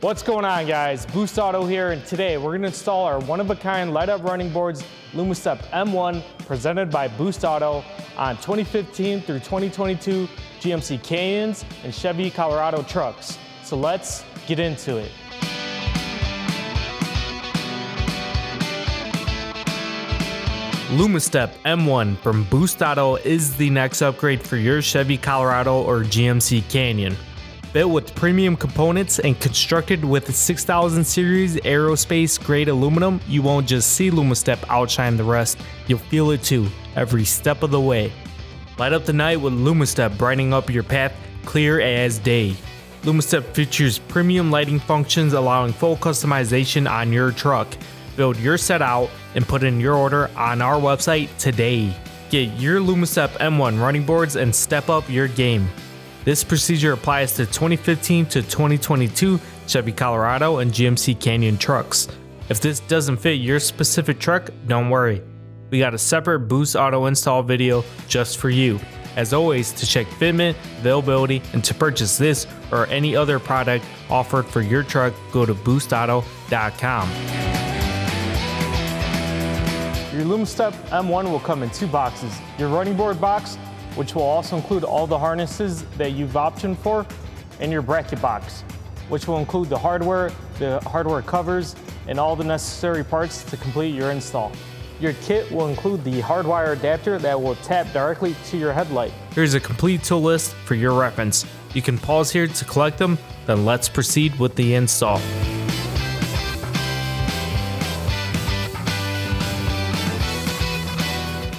What's going on, guys? Boost Auto here, and today we're going to install our one-of-a-kind light-up running boards Lumastep M1 presented by Boost Auto on 2015 through 2022 GMC Canyons and Chevy Colorado trucks. So let's get into it. Lumastep M1 from Boost Auto is the next upgrade for your Chevy Colorado or GMC Canyon. Built with premium components and constructed with 6000 series aerospace grade aluminum, you won't just see Lumastep outshine the rest, you'll feel it too, every step of the way. Light up the night with Lumastep, brightening up your path clear as day. Lumastep features premium lighting functions allowing full customization on your truck. Build your set out and put in your order on our website today. Get your Lumastep M1 running boards and step up your game. This procedure applies to 2015 to 2022 Chevy Colorado and GMC Canyon trucks. If this doesn't fit your specific truck, don't worry. We got a separate Boost Auto install video just for you. As always, to check fitment, availability, and to purchase this or any other product offered for your truck, go to boostauto.com. Your Lumastep M1 will come in two boxes. Your running board box, which will also include all the harnesses that you've optioned for, and your bracket box, which will include the hardware covers, and all the necessary parts to complete your install. Your kit will include the Hardwire adapter that will tap directly to your headlight. Here's a complete tool list for your reference. You can pause here to collect them, then let's proceed with the install.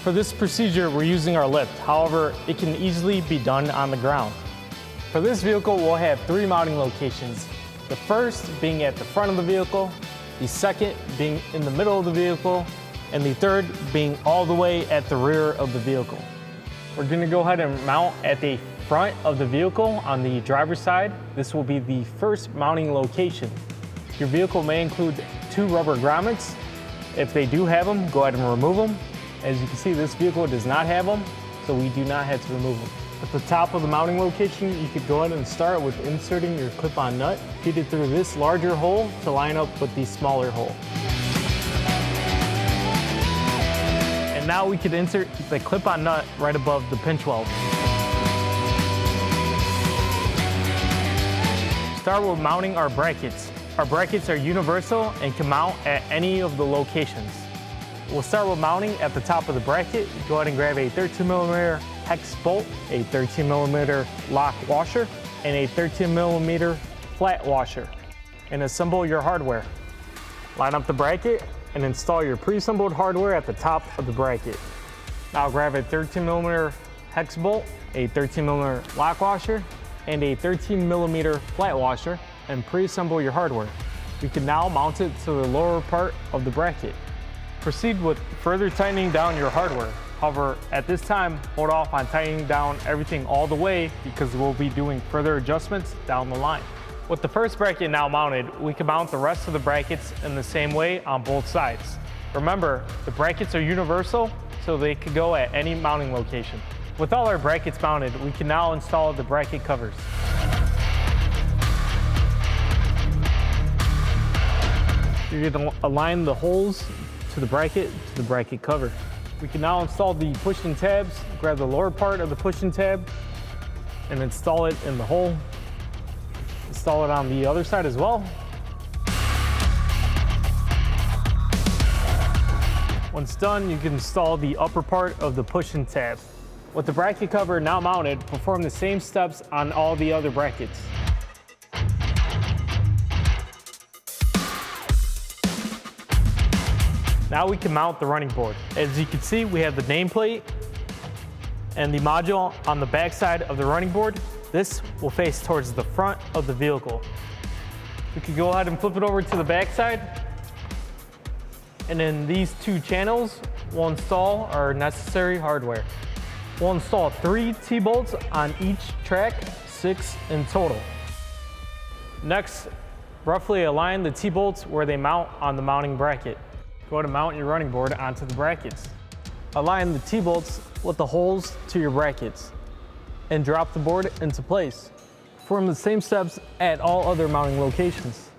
For this procedure, we're using our lift. However, it can easily be done on the ground. For this vehicle, we'll have three mounting locations. The first being at the front of the vehicle, the second being in the middle of the vehicle, and the third being all the way at the rear of the vehicle. We're gonna go ahead and mount at the front of the vehicle on the driver's side. This will be the first mounting location. Your vehicle may include two rubber grommets. If they do have them, go ahead and remove them. As you can see, this vehicle does not have them, so we do not have to remove them. At the top of the mounting location, you could go ahead and start with inserting your clip-on nut. Feed it through this larger hole to line up with the smaller hole. And now we could insert the clip-on nut right above the pinch weld. Start with mounting our brackets. Our brackets are universal and can mount at any of the locations. We'll start with mounting at the top of the bracket. Go ahead and grab a 13mm hex bolt, a 13mm lock washer, and a 13mm flat washer, and assemble your hardware. Line up the bracket and install your pre-assembled hardware at the top of the bracket. Now grab a 13mm hex bolt, a 13mm lock washer, and a 13mm flat washer, and pre-assemble your hardware. You can now mount it to the lower part of the bracket. Proceed with further tightening down your hardware. However, at this time, hold off on tightening down everything all the way because we'll be doing further adjustments down the line. With the first bracket now mounted, we can mount the rest of the brackets in the same way on both sides. Remember, the brackets are universal, so they could go at any mounting location. With all our brackets mounted, we can now install the bracket covers. You're going to align the holes to the bracket cover. We can now install the push-in tabs. Grab the lower part of the push-in tab and install it in the hole. Install it on the other side as well. Once done, you can install the upper part of the push-in tab. With the bracket cover now mounted, perform the same steps on all the other brackets. Now we can mount the running board. As you can see, we have the nameplate and the module on the back side of the running board. This will face towards the front of the vehicle. We can go ahead and flip it over to the back side. And in these two channels, we'll install our necessary hardware. We'll install 3 T-bolts on each track, 6 in total. Next, roughly align the T-bolts where they mount on the mounting bracket. Go ahead and mount your running board onto the brackets. Align the T-bolts with the holes to your brackets and drop the board into place. Perform the same steps at all other mounting locations.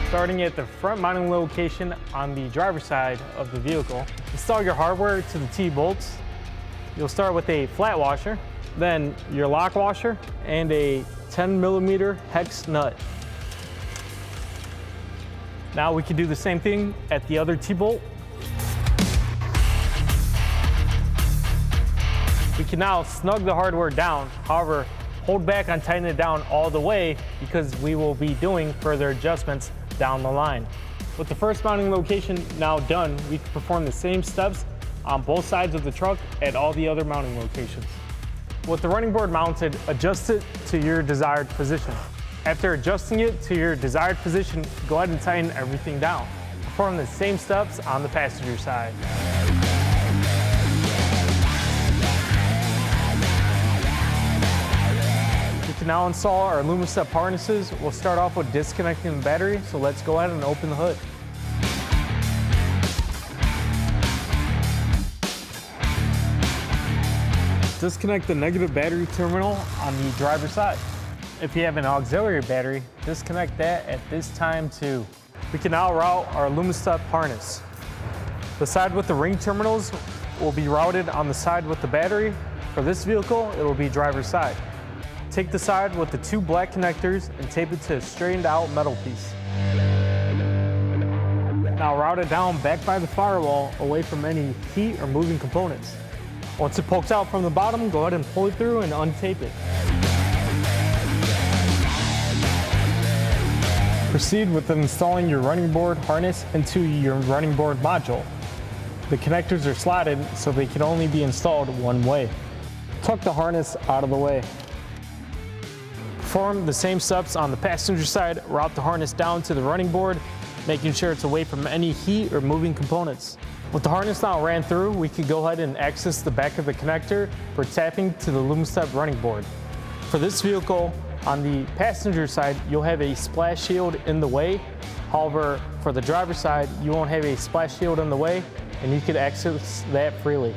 Starting at the front mounting location on the driver's side of the vehicle, install your hardware to the T-bolts. You'll start with a flat washer, then your lock washer, and a 10mm hex nut. Now we can do the same thing at the other T-bolt. We can now snug the hardware down. However, hold back on tightening it down all the way because we will be doing further adjustments down the line. With the first mounting location now done, we can perform the same steps on both sides of the truck at all the other mounting locations. With the running board mounted, adjust it to your desired position. After adjusting it to your desired position, go ahead and tighten everything down. Perform the same steps on the passenger side. We can now install our Lumastep harnesses. We'll start off with disconnecting the battery, so let's go ahead and open the hood. Disconnect the negative battery terminal on the driver's side. If you have an auxiliary battery, disconnect that at this time too. We can now route our Lumastep harness. The side with the ring terminals will be routed on the side with the battery. For this vehicle, it will be driver's side. Take the side with the two black connectors and tape it to a straightened out metal piece. Now route it down back by the firewall away from any heat or moving components. Once it pokes out from the bottom, go ahead and pull it through and untape it. Proceed with installing your running board harness into your running board module. The connectors are slotted so they can only be installed one way. Tuck the harness out of the way. Perform the same steps on the passenger side. Route the harness down to the running board, making sure it's away from any heat or moving components. With the harness now ran through, we could go ahead and access the back of the connector for tapping to the Lumastep running board. For this vehicle, on the passenger side, you'll have a splash shield in the way. However, for the driver's side, you won't have a splash shield in the way, and you can access that freely.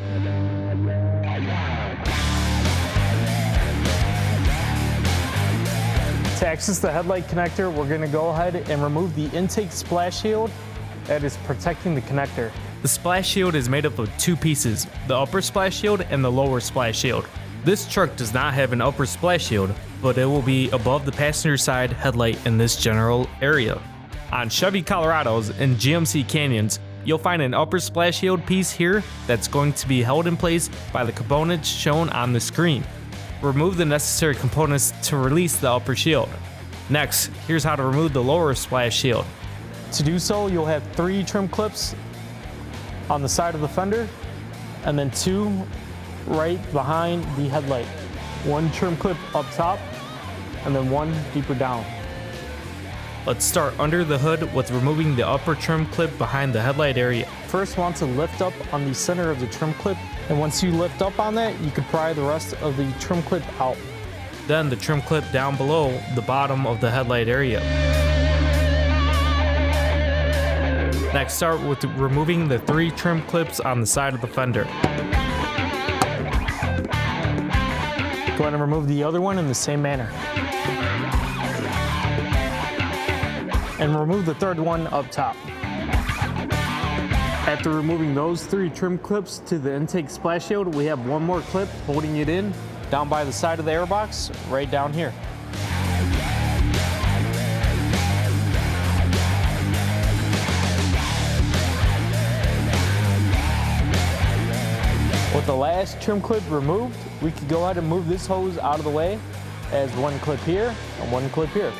To access the headlight connector, we're going to go ahead and remove the intake splash shield that is protecting the connector. The splash shield is made up of two pieces, the upper splash shield and the lower splash shield. This truck does not have an upper splash shield, but it will be above the passenger side headlight in this general area. On Chevy Colorados and GMC Canyons, you'll find an upper splash shield piece here that's going to be held in place by the components shown on the screen. Remove the necessary components to release the upper shield. Next, here's how to remove the lower splash shield. To do so, you'll have 3 trim clips on the side of the fender, and then 2 right behind the headlight. 1 trim clip up top, and then 1 deeper down. Let's start under the hood with removing the upper trim clip behind the headlight area. First, want to lift up on the center of the trim clip, and once you lift up on that, you can pry the rest of the trim clip out. Then the trim clip down below the bottom of the headlight area. Next, start with removing the 3 trim clips on the side of the fender. Go ahead and remove the other one in the same manner. And remove the third one up top. After removing those 3 trim clips to the intake splash shield, we have 1 more clip holding it in down by the side of the airbox, right down here. With the last trim clip removed, we could go ahead and move this hose out of the way as 1 clip here and 1 clip here.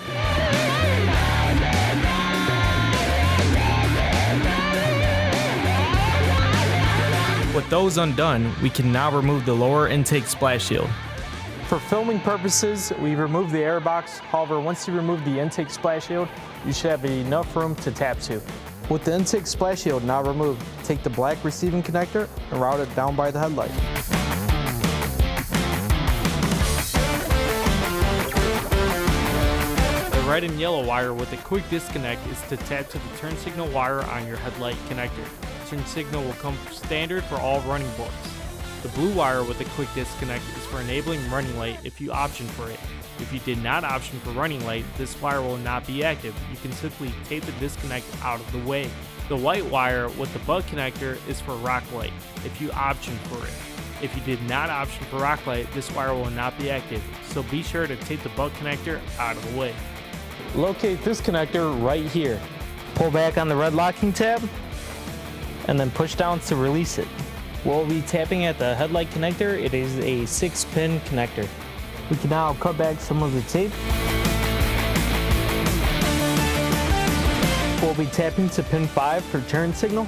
With those undone, we can now remove the lower intake splash shield. For filming purposes, we removed the airbox. However, once you remove the intake splash shield, you should have enough room to tap to. With the intake splash shield now removed, take the black receiving connector and route it down by the headlight. The red and yellow wire with a quick disconnect is to tap to the turn signal wire on your headlight connector. Turn signal will come standard for all running boards. The blue wire with a quick disconnect is for enabling running light if you option for it. If you did not option for running light, this wire will not be active. You can simply tape the disconnect out of the way. The white wire with the butt connector is for rock light, if you option for it. If you did not option for rock light, this wire will not be active, so be sure to tape the butt connector out of the way. Locate this connector right here. Pull back on the red locking tab and then push down to release it. We'll be tapping at the headlight connector. It is a 6-pin connector. We can now cut back some of the tape. We'll be tapping to pin 5 for turn signal.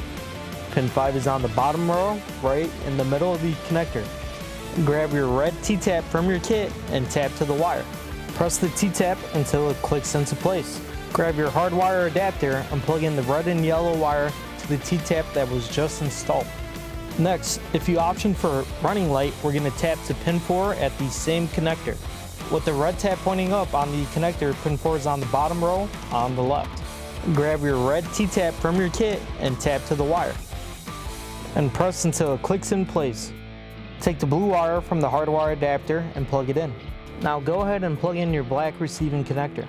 Pin 5 is on the bottom row, right in the middle of the connector. Grab your red T-tap from your kit and tap to the wire. Press the T-tap until it clicks into place. Grab your Hardwire adapter and plug in the red and yellow wire to the T-tap that was just installed. Next, if you option for running light, we're going to tap to pin 4 at the same connector. With the red tap pointing up on the connector, pin 4 is on the bottom row on the left. Grab your red T-tap from your kit and tap to the wire. And press until it clicks in place. Take the blue wire from the Hardwire adapter and plug it in. Now go ahead and plug in your black receiving connector.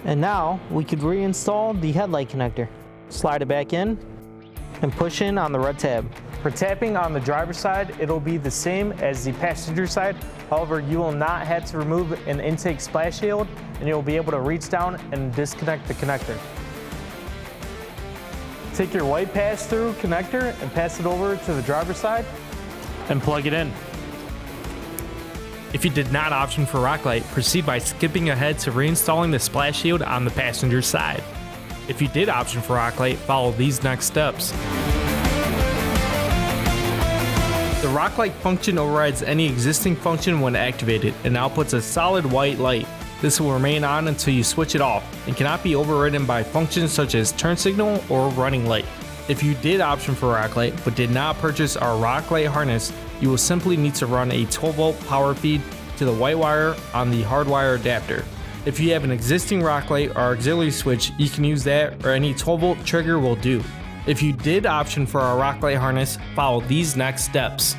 And now we could reinstall the headlight connector. Slide it back in and push in on the red tab. For tapping on the driver's side, it'll be the same as the passenger side. However, you will not have to remove an intake splash shield and you'll be able to reach down and disconnect the connector. Take your white pass-through connector and pass it over to the driver's side and plug it in. If you did not option for rock light, proceed by skipping ahead to reinstalling the splash shield on the passenger side. If you did option for rock light, follow these next steps. The rock light function overrides any existing function when activated and outputs a solid white light. This will remain on until you switch it off and cannot be overridden by functions such as turn signal or running light. If you did option for rock light but did not purchase our rock light harness, you will simply need to run a 12-volt power feed to the white wire on the Hardwire adapter. If you have an existing rock light or auxiliary switch, you can use that, or any 12-volt trigger will do. If you did option for our rock light harness, follow these next steps.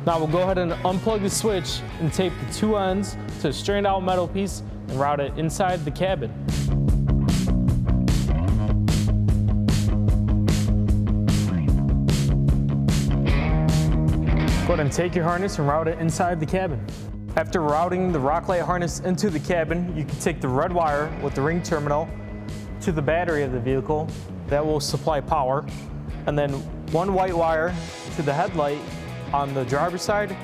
Now we'll go ahead and unplug the switch and tape the two ends to a strained out metal piece and route it inside the cabin. Go ahead and take your harness and route it inside the cabin. After routing the rock light harness into the cabin, you can take the red wire with the ring terminal to the battery of the vehicle that will supply power, and then one white wire to the headlight on the driver's side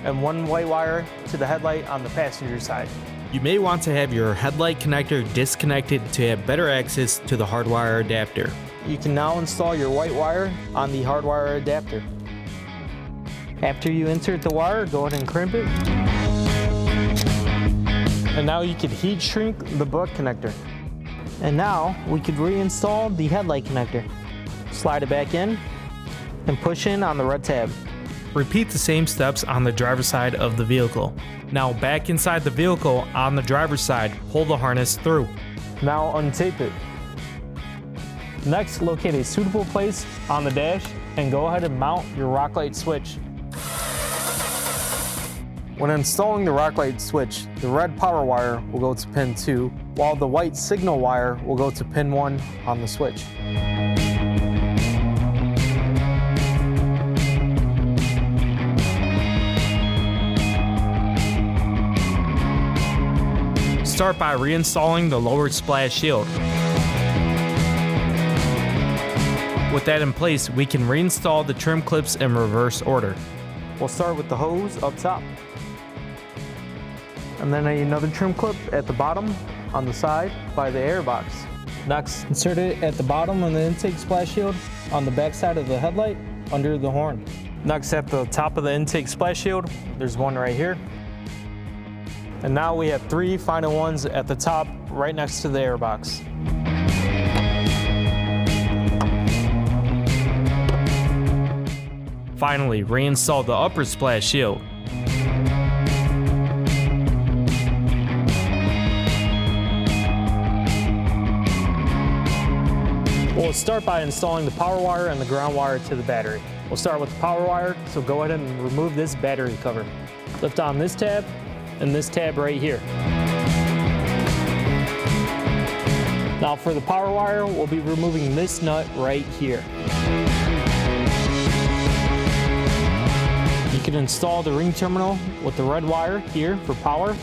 and one white wire to the headlight on the passenger side. You may want to have your headlight connector disconnected to have better access to the Hardwire adapter. You can now install your white wire on the Hardwire adapter. After you insert the wire, go ahead and crimp it. And now you could heat shrink the butt connector. And now we could reinstall the headlight connector. Slide it back in and push in on the red tab. Repeat the same steps on the driver's side of the vehicle. Now back inside the vehicle on the driver's side, pull the harness through. Now untape it. Next, locate a suitable place on the dash and go ahead and mount your rock light switch. When installing the rock light switch, the red power wire will go to pin 2, while the white signal wire will go to pin 1 on the switch. Start by reinstalling the lowered splash shield. With that in place, we can reinstall the trim clips in reverse order. We'll start with the hose up top. And then another trim clip at the bottom on the side by the air box. Next, insert it at the bottom of the intake splash shield on the back side of the headlight under the horn. Next, at the top of the intake splash shield, there's one right here. And now we have 3 final ones at the top right next to the air box. Finally, reinstall the upper splash shield. We'll start by installing the power wire and the ground wire to the battery. We'll start with the power wire, so go ahead and remove this battery cover. Lift on this tab and this tab right here. Now for the power wire, we'll be removing this nut right here. You can install the ring terminal with the red wire here for power.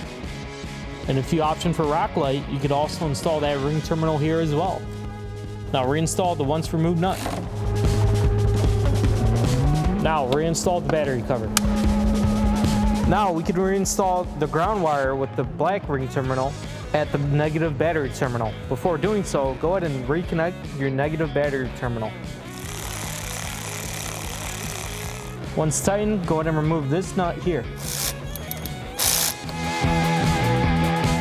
And if you option for rack light, you could also install that ring terminal here as well. Now reinstall the once removed nut. Now reinstall the battery cover. Now we can reinstall the ground wire with the black ring terminal at the negative battery terminal. Before doing so, go ahead and reconnect your negative battery terminal. Once tightened, go ahead and remove this nut here.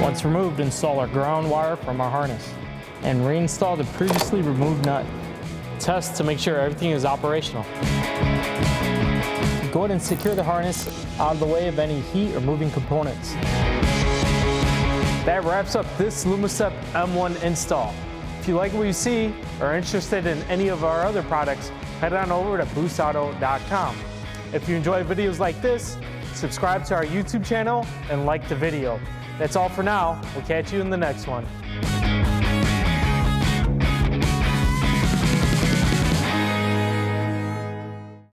Once removed, install our ground wire from our harness and reinstall the previously removed nut. Test to make sure everything is operational. Go ahead and secure the harness out of the way of any heat or moving components. That wraps up this Lumastep M1 install. If you like what you see or are interested in any of our other products, head on over to boostauto.com. If you enjoy videos like this, subscribe to our YouTube channel and like the video. That's all for now. We'll catch you in the next one.